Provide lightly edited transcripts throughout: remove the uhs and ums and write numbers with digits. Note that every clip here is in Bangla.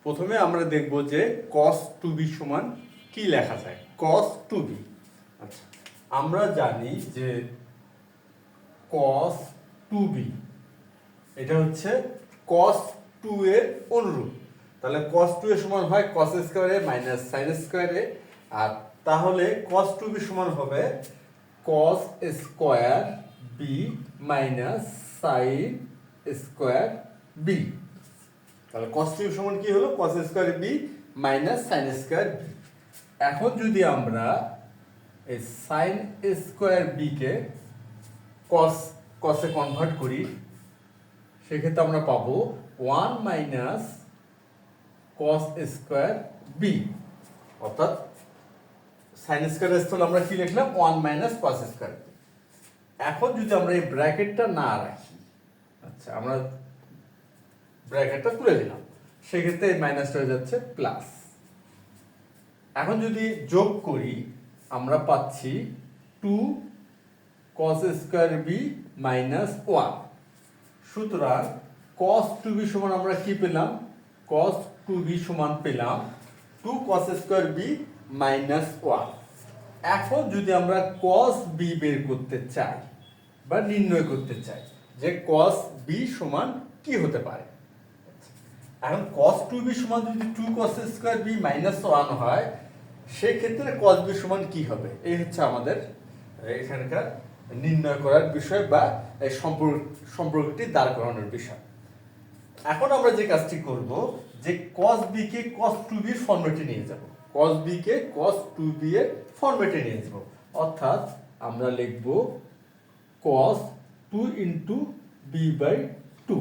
প্রথমে আমরা দেখব যে cos 2b সমান কি লেখা যায়। cos 2b, আচ্ছা আমরা জানি যে cos 2b এটা হচ্ছে cos 2 এর অনুরূপ। তাহলে cos 2 এর সমান হয় cos square a minus sin square a, আর তাহলে cos 2b সমান হবে cos square b minus sin square b। তাহলে cos 2 সমান কি হলো? cos square b minus sin square b। এখন যদি আমরা এই sin স্কয়ার b কে cos এ কনভার্ট করি, সেক্ষেত্রে আমরা পাবো 1 মাইনাস cos স্কয়ার b, অর্থাৎ sin স্কয়ার স্থলে আমরা কি লিখলাম 1 মাইনাস cos স্কয়ার b। এখন যদি আমরা এই ব্র্যাকেটটা না রাখি, আচ্ছা আমরা ব্র্যাকেটটা তুলে দিলাম, সেক্ষেত্রে এই মাইনাসটা হয়ে যাচ্ছে প্লাস। এখন যদি যোগ করি আমরা পাচ্ছি 2 cos স্কয়ার b মাইনাস 1। সুতরাং cos 2b সমান আমরা কি পেলাম? cos 2b সমান পেলাম 2 cos স্কয়ার b মাইনাস 1। এখন যদি আমরা cos b বের করতে চাই বা নির্ণয় করতে চাই যে cos b সমান কি হতে পারে, এখন cos 2b সমান যদি 2 cos স্কয়ার b মাইনাস 1 হয়, সেই ক্ষেত্রে cos b সমান কি হবে? এই হচ্ছে আমাদের এখানকার নির্ণয় করার বিষয় বা এই সম্পর্কটি দাঁড় করানোর বিষয়। এখন আমরা যে কাজটি করব যে cos b কে cos 2b এর ফরম্যাটে নিয়ে যাব। cos b কে cos 2b এর ফরম্যাটে নিয়ে যাব, অর্থাৎ আমরা লিখব cos 2 ইনটু b বাই 2।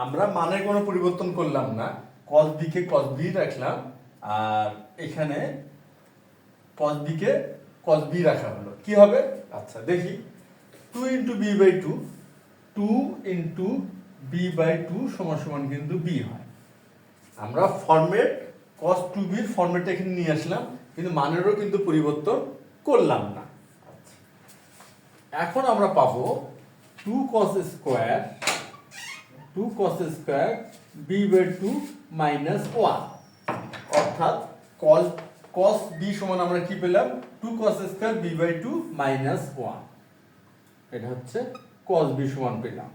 আমরা মানে কোনো পরিবর্তন করলাম না, cos b কে cos b রাখলাম, আর এখানে cos b কে cos b রাখা হলো। কি হবে? আচ্ছা দেখি, 2 into b by 2, 2 into b by 2 সমান সমান কিন্তু b হয়। আমরা ফরম্যাট cos 2b এর ফরম্যাটে এখানে নিয়ে আসলাম, কিন্তু মানেরও কিন্তু পরিবর্তন করলাম না। আচ্ছা, এখন আমরা পাবো 2 cos square b by 2 minus 1, অর্থাৎ cos b সমান আমরা কি পেলাম? 2 cos square b by 2 minus 1। এটা হচ্ছে cos b সমান পেলাম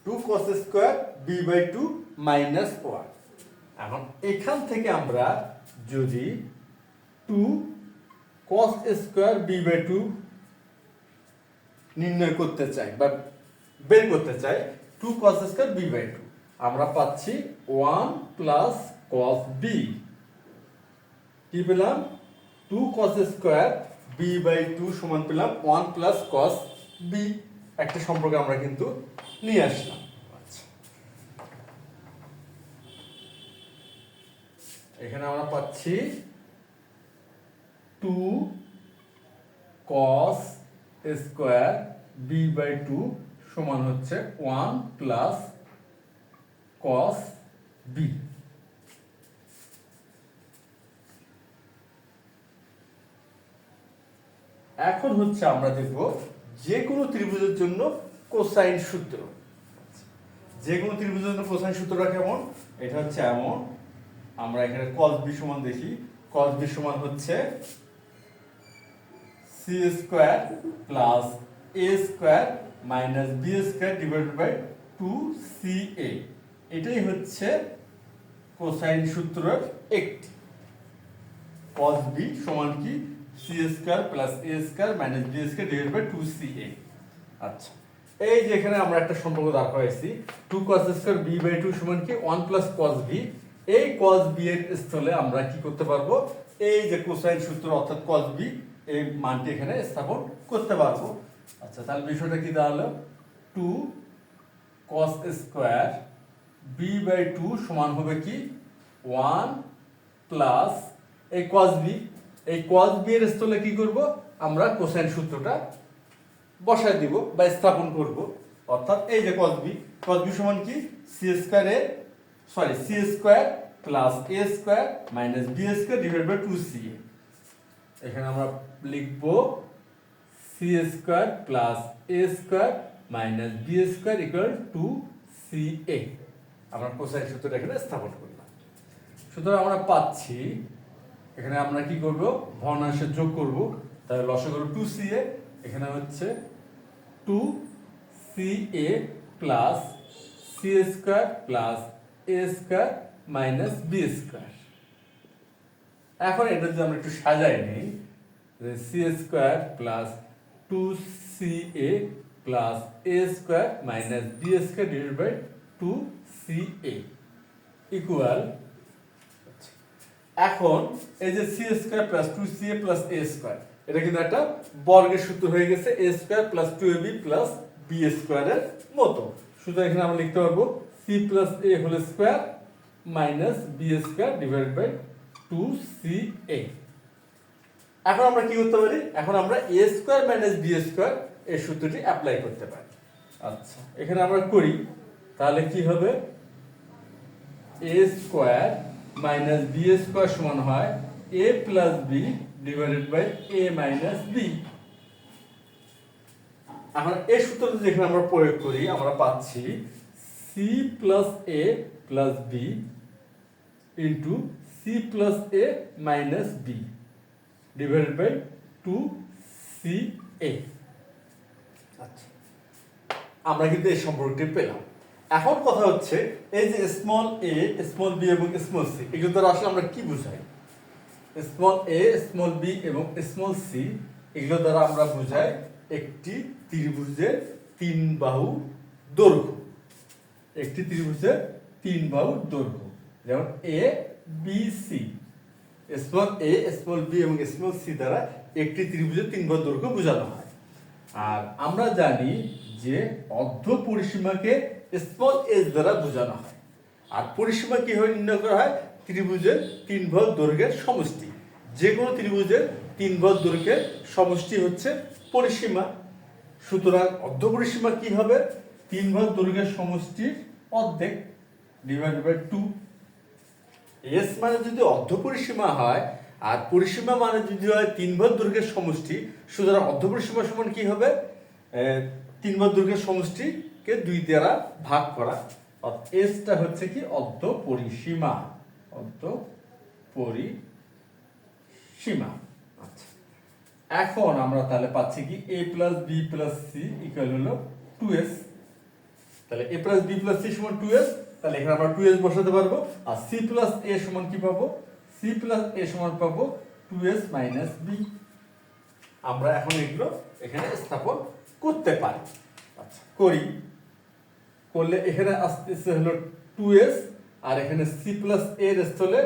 2 cos square b by 2 minus 1। এখন এখান থেকে আমরা যদি 2 cos স্কয়ার b বাই 2 নির্ণয় করতে চাই বা বের করতে চাই 2 cos স্কয়ার b বাই 2, আমরা পাচ্ছি 1 প্লাস cos b। কি পেলাম? 2 cos স্কয়ার b বাই 2 সমান পেলাম 1 প্লাস cos b। একটা সম্পর্ক আমরা কিন্তু নিয়ে আসলাম। আচ্ছা, এখানে আমরা পাচ্ছি 2 cos স্কয়ার b বাই 2 সমান হচ্ছে 1 প্লাস cos b। এখন হচ্ছে আমরা দেখব যে কোনো ত্রিভুজের জন্য কোসাইন সূত্র। যে কোনো ত্রিভুজের জন্য কোসাইন সূত্রটা কেমন? এটা হচ্ছে এমন, আমরা এখানে cos b সমান দেখি, cos b সমান হচ্ছে c square plus a square minus b square divided by 2ca। এটাই হচ্ছে কোসাইন সূত্রের একটি। cos b সমান কি? c square plus a square minus b square divided by 2ca। আচ্ছা, এই যে এখানে আমরা একটা সম্পর্ক দাঁড় করাইছি, 2 cos স্কয়ার b বাই 2 সমান কি 1 প্লাস cos b। এই cos b এর স্থলে আমরা কি করতে পারবো? এই যে কোসাইন সূত্র অর্থাৎ cos b, এই মানটি এখানে স্থাপন করতে পারবো। আচ্ছা, তাহলে বিষয়টা কি দাঁড়ালো? 2 cos স্কয়ার b বাই 2 সমান হবে কি 1 প্লাস এই cos b। এই cos b এর স্থলে কি করব? আমরা কোসাইন সূত্রটা বসায় দিব বা স্থাপন করব, অর্থাৎ এই যে cos b সমান কি c square plus a square minus b square divided by 2ca। এখানে আমরা লিখব c square plus a square minus b square equal to ca। আমরা কোসাইন সূত্রটা এখানে স্থাপন করলাম। সুতরাং আমরা পাচ্ছি এখানে আমরা কি করব, ভগ্নাংশের যোগ করব, তাহলে লসাগু 2ca, এখানে হচ্ছে 2ca plus C square plus A square minus B square. এখন এটা যদি আমরা একটু সাজাই নিই, C square plus 2ca plus A square minus B square divided by 2ca equal, এখন এই যে C square plus 2ca plus A square, এটা কিন্তু একটা বর্গের সূত্র হয়ে গেছে, A square plus 2ab plus B স্কোয়ারের মতো। সুতরাং এখানে আমরা লিখতে পারবো C plus A whole square minus B square divided by 2ca। এখন আমরা কি করতে পারি, এখন আমরা A square minus B square এই সূত্রটি অ্যাপ্লাই করতে পারি। আচ্ছা, এখানে আমরা করি, তাহলে কি হবে, A square minus B square সমান হয় A plus B divided by A minus B. এখন এই সূত্রটি যেখানে আমরা প্রয়োগ করি, আমরা পাচ্ছি C plus A plus B into C plus A minus B divided by 2ca। আচ্ছা, আমরা কিন্তু এই সম্পর্কটি পেলাম। এখন কথা হচ্ছে এই যে স্মল এ, স্মল বি এবং স্মল সি, এগুলো দ্বারা আসলে আমরা কি বুঝাই, স্মল এ, স্মল বি এবং স্মল সি, এগুলো দ্বারা আমরা বুঝাই একটি ত্রিভুজের তিন বাহু দৈর্ঘ্য, একটি ত্রিভুজের তিন বাহু দৈর্ঘ্য, যেমন A B C, small A, small B এবং স্মল সি দ্বারা একটি ত্রিভুজের তিন বাহু দৈর্ঘ্য বোঝানো হয়। আর আমরা জানি যে অর্ধ পরিসীমাকে স্মল এস দ্বারা বোঝানো হয়, আর পরিসীমা কিভাবে নির্ণয় করা হয়, ত্রিভুজের তিন বাহু দৈর্ঘ্যের সমষ্টি, যে কোনো ত্রিভুজের তিন বাহু দৈর্ঘ্যের সমষ্টি হচ্ছে পরিসীমা। সুতরাং অর্ধ পরিসীমা কি হবে, তিন বাহু দৈর্ঘ্যের সমষ্টির অর্ধেক ডিভাইডেড বাই 2। এস মানে যদি অর্ধ পরিসীমা হয় আর পরিসীমা মানে যদি হয় তিন বাহু দৈর্ঘ্যের সমষ্টি, সুতরাং অর্ধ পরিসীমা সমান কি হবে, তিন বাহু দৈর্ঘ্যের সমষ্টিকে 2 দ্বারা ভাগ করা, অর্থাৎ এসটা হচ্ছে কি অর্ধ পরিসীমা, অর্ধ পরিসীমা। আচ্ছা, এখন আমরা তাহলে পাচ্ছি কি a plus B plus C equal হলো 2s। তাহলে a plus B plus C সমান 2s, তাহলে এখানে আমরা 2s বসাতে পারবো। আর c প্লাস a সমান কি পাবো, c প্লাস a সমান পাবো 2s মাইনাস b। আমরা এখন এগুলো এখানে স্থাপন করতে পারি। আচ্ছা, করি, করলে এখানে আসতেছে হলো 2s, আর এখানে c প্লাস a এর স্থলে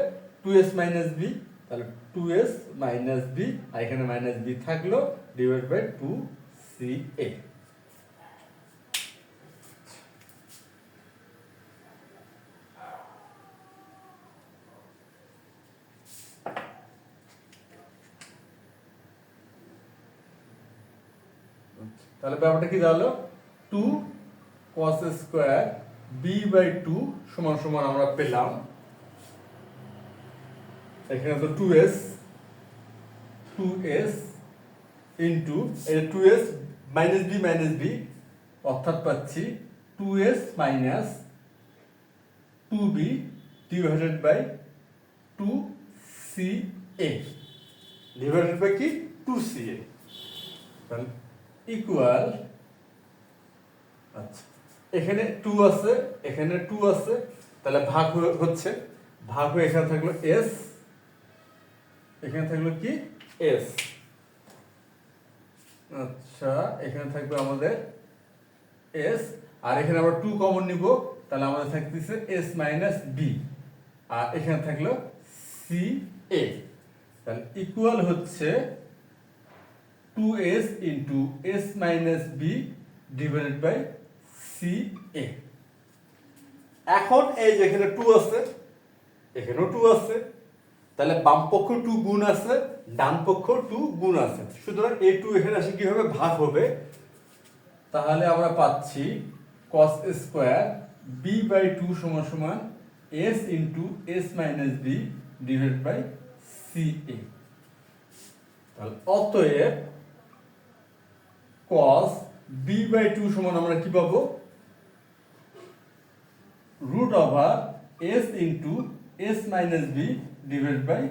2s মাইনাস b, তাহলে 2s মাইনাস b, আর এখানে মাইনাস b থাকলো ডিভাইড বাই 2ca। তাহলে ব্যাপারটা কি দাঁড়ালো, 2 cos স্কয়ার b বাই 2 সমান সমান আমরা পেলাম, এখানে তো 2s ইন্টু এই 2s মাইনাস b অর্থাৎ পাচ্ছি 2s minus 2b divided by 2ca divided by কি 2ca, তাহলে ইকুয়াল, আচ্ছা এখানে 2 আছে, এখানে 2 আছে, তাহলে ভাগ হচ্ছে, ভাগ হয়ে এখানে থাকলো s, এখানে থাকলো কি s। আচ্ছা, এখানে থাকবে আমাদের s, আর এখানে আমরা 2 কমন নিব, তাহলে আমাদের থাকতেছে s মাইনাস b, আর এখানে থাকলো ca, তাহলে ইকুয়াল হচ্ছে 2s into s minus b divided by ca। এখন এই যে এখানে 2 আছে, এখানেও 2 আছে, তাহলে বাম পক্ষ 2 গুণ আছে, ডান পক্ষ 2 গুণ আছে, সুতরাং এই 2 এখানে আসে কি হবে, ভাগ হবে। তাহলে আমরা পাচ্ছি cos স্কয়ার b বাই 2 সমান সমান s into s minus b divided by ca। তাহলে অতএব cos b বাই 2 সমান আমরা কি পাবো, root over S into S minus B divide by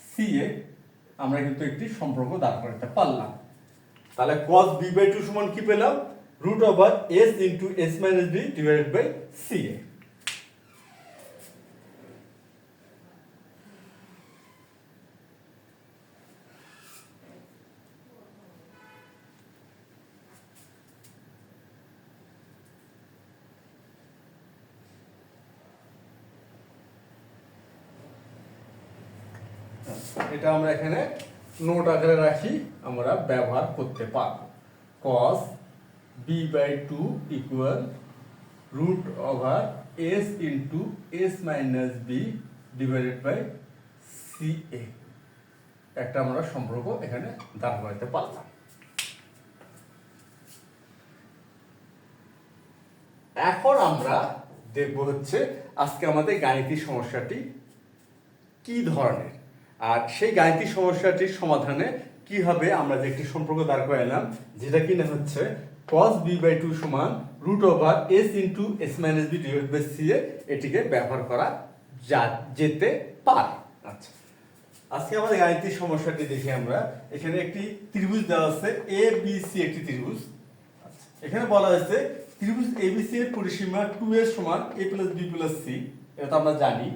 C A আমরা কিন্তু একটি সম্পর্ক দাঁড় করাতে পারলাম। তাহলে cos b বাই 2 সমান কি পেলাম? Root over s into S minus B divided by C A. এটা আমরা এখানে নোট আকারে রাখি, আমরা ব্যবহার করতে পারব। cos b by 2 equal root over s into S minus B divided by C A একটা আমরা সম্পর্ক এখানে দাঁড় করাতে পারলাম। এখন আমরা দেখব হচ্ছে আজকে আমাদের গাণিতিক সমস্যাটি কি ধরনের, আর সেই গাণিতিক সমস্যাটির সমাধানে কিভাবে আমরা যে একটি সম্পর্ক দাঁড় করালাম যেটা কিনা হচ্ছে cos b বাই 2 সমান root over s into S minus B divide by C A এটিকে ব্যবহার করা যেতে পারে। আচ্ছা, আজকে আমাদের গাণিতিক সমস্যাটি দেখি আমরা। এখানে একটি ত্রিভুজ দেওয়া আছে এ বি সি, একটি ত্রিভুজ। আচ্ছা, এখানে বলা হয়েছে ত্রিভুজ এবিসি এর পরিসীমা 2s সমান a plus b plus c, এটা আমরা জানি।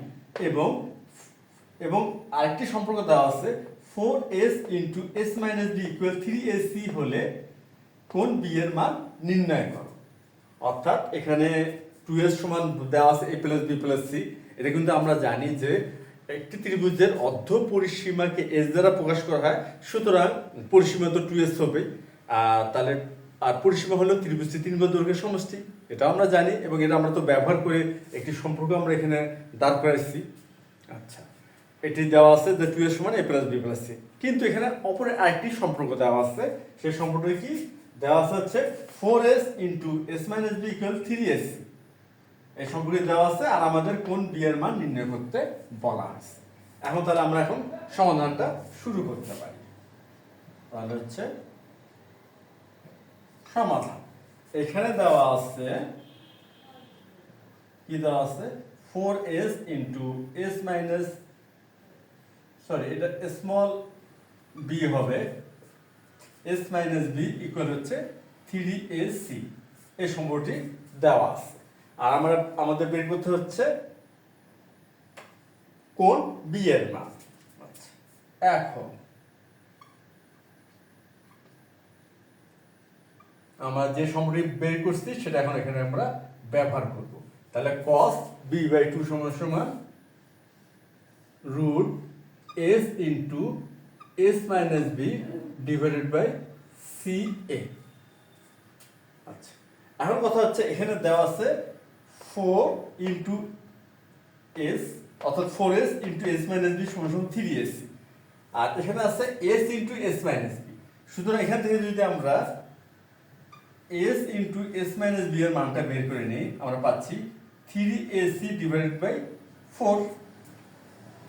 এবং আরেকটি সম্পর্ক দেওয়া আছে 4s into S minus B equal 3ac হলে কোন b এর মান নির্ণয় করো। অর্থাৎ এখানে 2s সমান দেওয়া আছে a plus b plus c, এটা কিন্তু আমরা জানি যে একটি ত্রিভুজের অর্ধ পরিসীমাকে s দ্বারা প্রকাশ করা হয়, সুতরাং পরিসীমা তো 2s হবে। তাহলে আর পরিসীমা হলো ত্রিভুজটি 3 বাহুর দৈর্ঘ্যের সমষ্টি, এটা আমরা জানি এবং এটা আমরা তো ব্যবহার করে একটি সম্পর্ক আমরা এখানে দাঁড় করাইছি। আচ্ছা, এটি দেওয়া আছে যে 2s সমান a plus b plus c, কিন্তু এখানে অপরে আরেকটি সম্পর্ক দেওয়া আছে। সেই সম্পর্কটি কি দেওয়া আছে হচ্ছে 4s into S minus B equal 3ac, এই সম্পর্কে দেওয়া আছে আর আমাদের কোন b এর মান নির্ণয় করতে বলা আছে। এখন তাহলে আমরা এখন সমাধানটা শুরু করতে পারি। তাহলে হচ্ছে সমাধান, এখানে দেওয়া আছে কি দেওয়া আছে 4s into S minus, sorry এটা স্মল b হবে, s মাইনাস b ইকুয়াল হচ্ছে 3ac, এই সম্পর্কটি দেওয়া আছে। আর আমাদের বের করতে হচ্ছে কোন b এর মান। আচ্ছা, এখন আমরা যে সম্পর্কটি বের করছি সেটা এখন এখানে আমরা ব্যবহার করব। তাহলে cos b বাই 2 সমান সমান root s into S minus B divided by C A. আচ্ছা, এখন কথা হচ্ছে এখানে দেওয়া আছে 4 ইন্টু s, অর্থাৎ 4s into S minus B সমান সমান 3ac, আর এখানে আছে s into S minus B. সুতরাং এখান থেকে যদি আমরা s into S minus B এর মানটা বের করে নিই, আমরা পাচ্ছি 3ac divided by 4।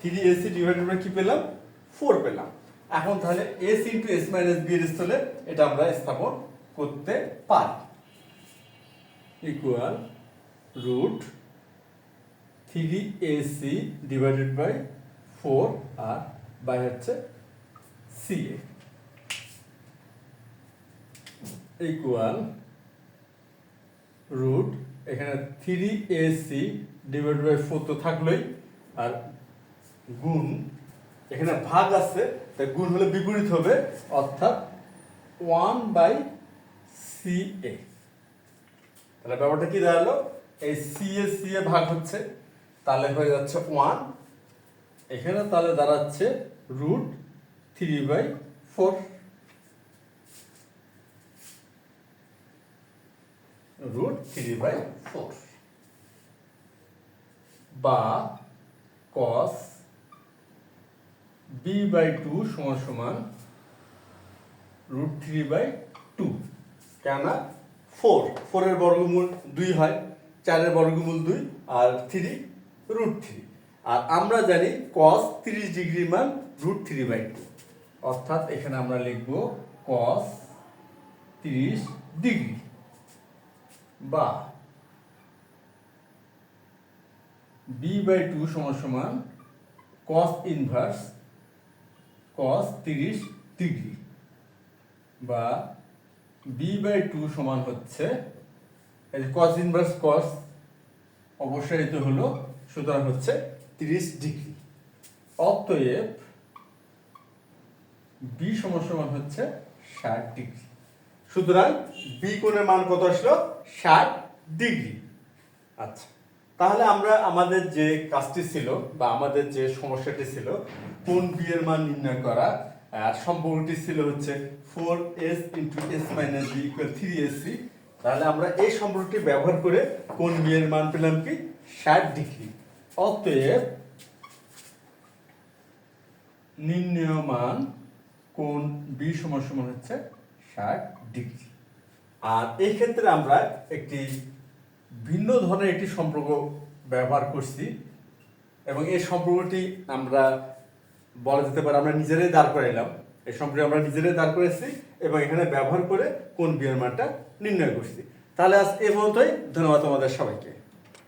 3ac divided by কি পেলাম? 4 পেলাম। এখন তাহলে s into S minus B এর স্থলে এটা আমরা স্থাপন করতে পারি, equal root 3ac divided by 4 আর বাই হচ্ছে ca ইকুয়াল রুট, এখানে 3ac ডিভাইডেড বাই 4 তো থাকলোই, আর গুণ এখানে ভাগ আছে তাই গুণ হলে বিপরীত হবে, অর্থাৎ 1 বাই ca। তাহলে ব্যাপারটা কি দাঁড়ালো, এই ca ভাগ হচ্ছে, তাহলে হয়ে যাচ্ছে 1, এখানে তাহলে দাঁড়াচ্ছে রুট 3 বাই 4, রুট 3 বাই 4, বা cos b বাই 2 সমান সমান রুট 3 বাই 2। কেন? 4 এর বর্গমূল 2 হয়, 4 এর বর্গমূল 2 আর 3 রুট 3। আর আমরা জানি cos 30 ডিগ্রি মান রুট 3 বাই 2, অর্থাৎ এখানে আমরা লিখব cos 30 ডিগ্রি বা b/2 সমান সমান cos ইনভার্স cos 30 ডিগ্রি, বা b/2 সমান হচ্ছে এই যে cos ইনভার্স cos অবশ্যই এটা হলো, সুতরাং হচ্ছে 30 ডিগ্রি। অতএব b সমান সমান হচ্ছে 60 ডিগ্রি। সুতরাং b কোণের মান কত আসলো? 60 ডিগ্রি। আচ্ছা, তাহলে আমরা আমাদের যে কাজটি ছিল বা আমাদের যে সমস্যাটি ছিল কোণ b এর মান নির্ণয় করা, সম্পর্কটি ছিল হচ্ছে 4s * s - b = 3ac। তাহলে আমরা এই সম্পর্কটি ব্যবহার করে কোণ b এর মান পেলাম কি? 60 ডিগ্রি। অতএব নির্ণেয় মান কোণ b সমান সমান হচ্ছে 60 ডিগ্রি। আর এই ক্ষেত্রে আমরা একটি ভিন্ন ধরনের একটি সম্পর্ক ব্যবহার করছি, এবং এই সম্পর্কটি আমরা বলা যেতে পারে আমরা নিজেরাই দাঁড় করাইলাম। এই সম্পর্কে আমরা নিজেরাই দাঁড় করেছি এবং এখানে ব্যবহার করে কোণ b এর মানটা নির্ণয় করছি। তাহলে আজ এই পর্যন্তই। ধন্যবাদ তোমাদের সবাইকে।